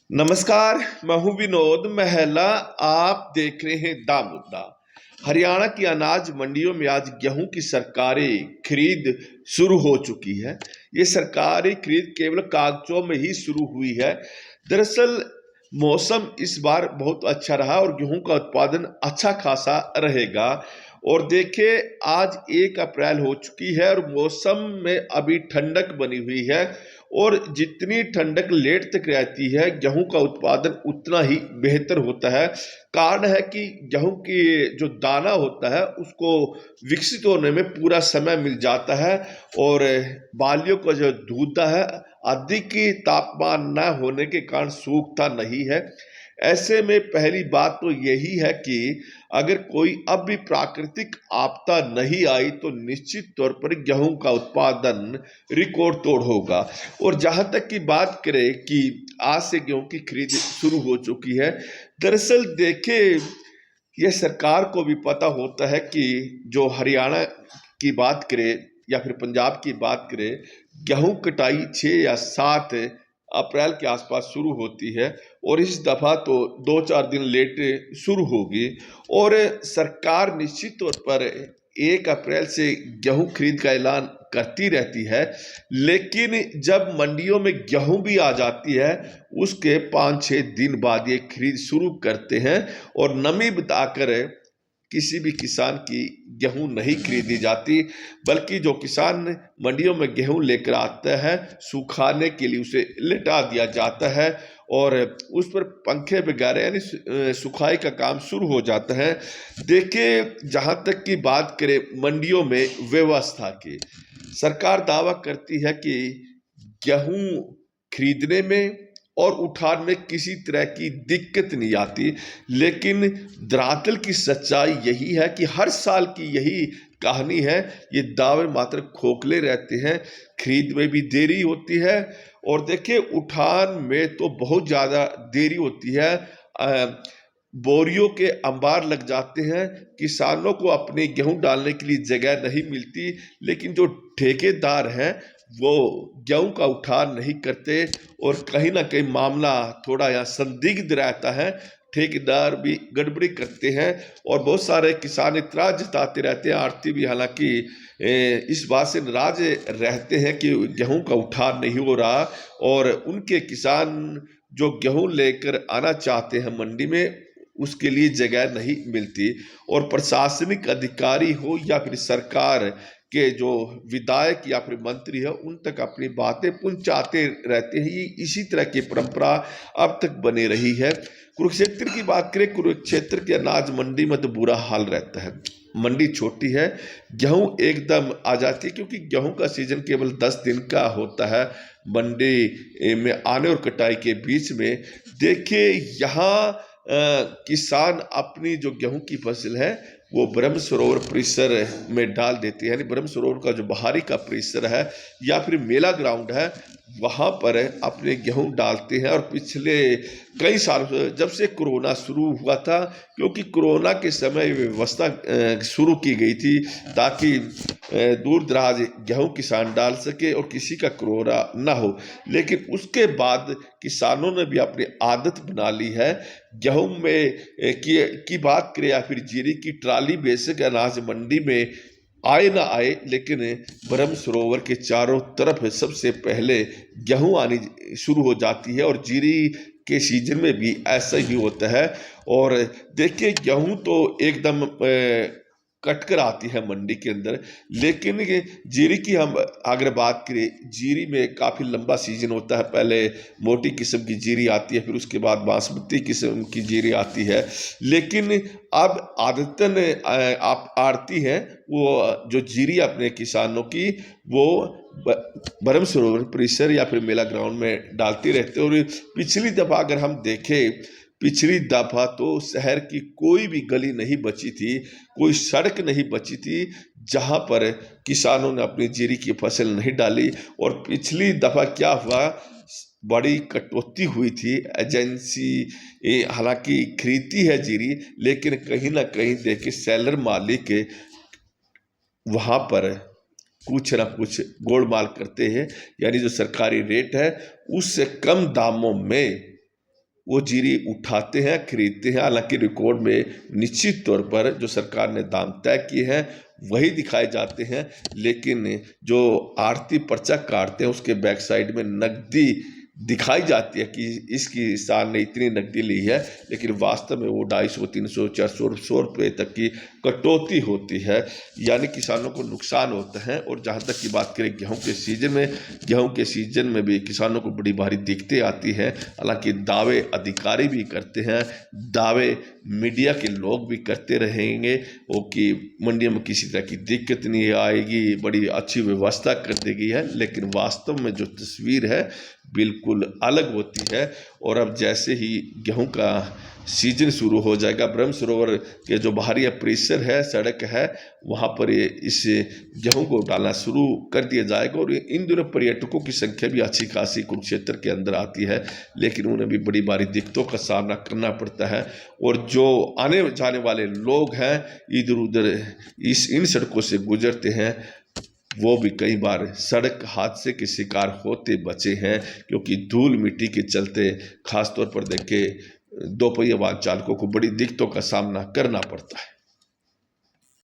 नमस्कार। मैं हूं विनोद महला। आप देख रहे हैं दा मुद्दा। हरियाणा की अनाज मंडियों में आज गेहूं की सरकारी खरीद शुरू हो चुकी है। ये सरकारी खरीद केवल कागजों में ही शुरू हुई है। दरअसल मौसम इस बार बहुत अच्छा रहा और गेहूं का उत्पादन अच्छा खासा रहेगा। और देखिए, आज 1 अप्रैल हो चुकी है और मौसम में अभी ठंडक बनी हुई है। और जितनी ठंडक लेट तक रहती है, गेहूं का उत्पादन उतना ही बेहतर होता है। कारण है कि गेहूं की जो दाना होता है उसको विकसित होने में पूरा समय मिल जाता है। और बालियों का जो दूधा है, अधिक तापमान न होने के कारण सूखता नहीं है। ऐसे में पहली बात तो यही है कि अगर कोई अब भी प्राकृतिक आपदा नहीं आई तो निश्चित तौर पर गेहूं का उत्पादन रिकॉर्ड तोड़ होगा। और जहां तक की बात करें कि आज से गेहूं की खरीद शुरू हो चुकी है, दरअसल देखिए, यह सरकार को भी पता होता है कि जो हरियाणा की बात करें या फिर पंजाब की बात करें, गेहूं कटाई 6 या 7 अप्रैल के आसपास शुरू होती है और इस दफा तो 2-4 दिन लेट शुरू होगी। और सरकार निश्चित तौर पर 1 अप्रैल से गेहूं खरीद का ऐलान करती रहती है, लेकिन जब मंडियों में गेहूं भी आ जाती है उसके 5-6 दिन बाद ये खरीद शुरू करते हैं। और नमी बताकर किसी भी किसान की गेहूं नहीं खरीदी जाती, बल्कि जो किसान मंडियों में गेहूं लेकर आता है, सुखाने के लिए उसे लिटा दिया जाता है और उस पर पंखे वगैरह यानी सुखाई का काम शुरू हो जाता है। देखिए, जहां तक की बात करें मंडियों में व्यवस्था की, सरकार दावा करती है कि गेहूं खरीदने में और उठान में किसी तरह की दिक्कत नहीं आती। लेकिन दरअसल की सच्चाई यही है कि हर साल की यही कहानी है। ये दावे मात्र खोखले रहते हैं, खरीद में भी देरी होती है और देखिए, उठान में तो बहुत ज़्यादा देरी होती है। बोरियों के अंबार लग जाते हैं, किसानों को अपने गेहूं डालने के लिए जगह नहीं मिलती, लेकिन जो ठेकेदार हैं वो गेहूं का उठान नहीं करते। और कहीं ना कहीं मामला थोड़ा यहाँ संदिग्ध रहता है, ठेकेदार भी गड़बड़ी करते हैं और बहुत सारे किसान इतराज जताते रहते हैं। आड़ती भी हालांकि इस बात से नाराज रहते हैं कि गेहूं का उठान नहीं हो रहा और उनके किसान जो गेहूं लेकर आना चाहते हैं मंडी में, उसके लिए जगह नहीं मिलती। और प्रशासनिक अधिकारी हो या फिर सरकार के जो विधायक या फिर मंत्री है, उन तक अपनी बातें पहुंचाते रहते हैं। ये इसी तरह की परंपरा अब तक बनी रही है। कुरुक्षेत्र की बात करें, कुरुक्षेत्र के अनाज मंडी में तो बुरा हाल रहता है। मंडी छोटी है, गेहूं एकदम आ जाती है क्योंकि गेहूं का सीजन केवल 10 दिन का होता है मंडी में आने और कटाई के बीच में। देखिए, यहाँ किसान अपनी जो गेहूं की फसल है वो ब्रह्म सरोवर परिसर में डाल देते हैं, यानी ब्रह्म सरोवर का जो बाहरी का परिसर है या फिर मेला ग्राउंड है, वहाँ पर अपने गेहूं डालते हैं। और पिछले कई सालों से, जब से कोरोना शुरू हुआ था, क्योंकि कोरोना के समय व्यवस्था शुरू की गई थी ताकि दूर दराज गेहूं किसान डाल सके और किसी का कोरोना ना हो। लेकिन उसके बाद किसानों ने भी अपनी आदत बना ली है। गेहूं में की बात करें या फिर जीरी की ट्राली बेसिक अनाज मंडी में आए ना आए, लेकिन ब्रह्म सरोवर के चारों तरफ सबसे पहले गेहूं आनी शुरू हो जाती है और जीरी के सीजन में भी ऐसा ही होता है। और देखिए, गेहूं तो एकदम कट कर आती है मंडी के अंदर, लेकिन ये जीरी की हम अगर बात करें, जीरी में काफ़ी लंबा सीजन होता है। पहले मोटी किस्म की जीरी आती है, फिर उसके बाद बासमती किस्म की जीरी आती है। लेकिन अब आदतन आप आड़ती हैं वो जो जीरी अपने किसानों की, वो ब्रह्म सरोवर परिसर या फिर मेला ग्राउंड में डालते रहते हैं। और पिछली दफ़ा अगर हम देखें, पिछली दफा तो शहर की कोई भी गली नहीं बची थी, कोई सड़क नहीं बची थी जहां पर किसानों ने अपनी जीरी की फसल नहीं डाली। और पिछली दफा क्या हुआ, बड़ी कटौती हुई थी। एजेंसी हालांकि खरीदती है जीरी, लेकिन कहीं ना कहीं देखिए, सेलर मालिक वहां पर कुछ ना कुछ गोलमाल करते हैं, यानी जो सरकारी रेट है उससे कम दामों में वो जीरी उठाते हैं, खरीदते हैं। हालांकि रिकॉर्ड में निश्चित तौर पर जो सरकार ने दाम तय किए हैं वही दिखाए जाते हैं, लेकिन जो आड़ती पर्चा काटते हैं उसके बैक साइड में नकदी दिखाई जाती है कि इस किसान ने इतनी नकदी ली है, लेकिन वास्तव में वो 250, 300, 400, 100 रुपये तक की कटौती होती है, यानी किसानों को नुकसान होता है। और जहाँ तक की बात करें गेहूं के सीजन में भी किसानों को बड़ी भारी दिक्कतें आती हैं। हालांकि दावे अधिकारी भी करते हैं, दावे मीडिया के लोग भी करते रहेंगे वो कि मंडियों में किसी तरह की दिक्कत नहीं आएगी, बड़ी अच्छी व्यवस्था कर दी गई है, लेकिन वास्तव में जो तस्वीर है बिल्कुल अलग होती है। और अब जैसे ही गेहूं का सीजन शुरू हो जाएगा, ब्रह्म सरोवर के जो बाहरी परिसर है, सड़क है, वहाँ पर इस गेहूं को डालना शुरू कर दिया जाएगा। और इन दिनों पर्यटकों की संख्या भी अच्छी खासी कुरुक्षेत्र के अंदर आती है, लेकिन उन्हें भी बड़ी भारी दिक्कतों का सामना करना पड़ता है। और जो आने जाने वाले लोग हैं इधर उधर इन सड़कों से गुजरते हैं, वो भी कई बार सड़क हादसे के शिकार होते बचे हैं, क्योंकि धूल मिट्टी के चलते खासतौर पर देखे दोपहिया वाहन चालकों को बड़ी दिक्कतों का सामना करना पड़ता है।